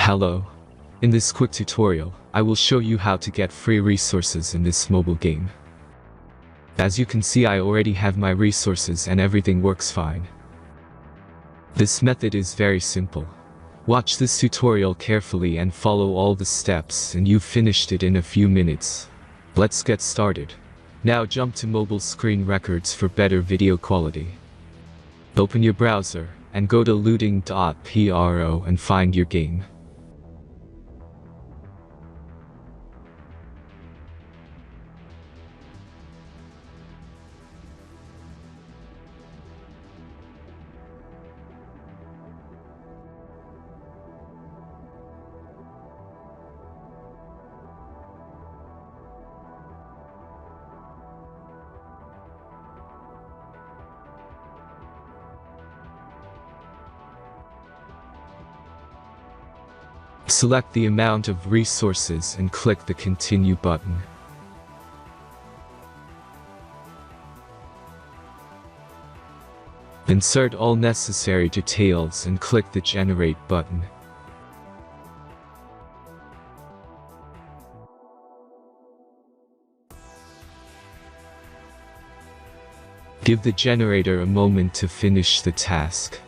Hello. In this quick tutorial, I will show you how to get free resources in this mobile game. As you can see, I already have my resources and everything works fine. This method is very simple. Watch this tutorial carefully and follow all the steps and you've finished it in a few minutes. Let's get started. Now jump to mobile screen records for better video quality. Open your browser and go to looting.pro and find your game. Select the amount of resources and click the Continue button. Insert all necessary details and click the Generate button. Give the generator a moment to finish the task.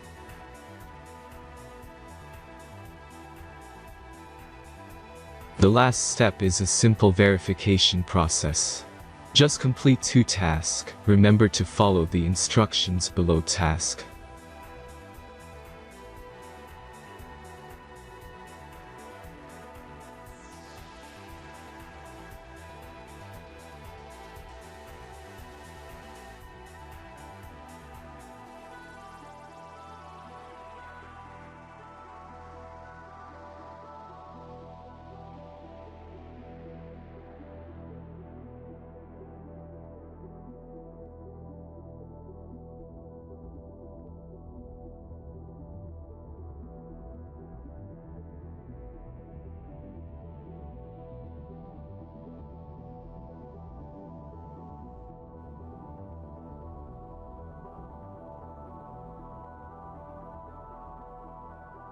The last step is a simple verification process. Just complete 2 tasks. Remember to follow the instructions below task.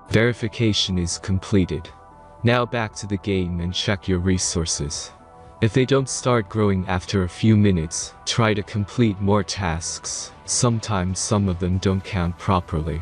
Verification is completed. Now back to the game and check your resources. If they don't start growing after a few minutes, try to complete more tasks. Sometimes some of them don't count properly.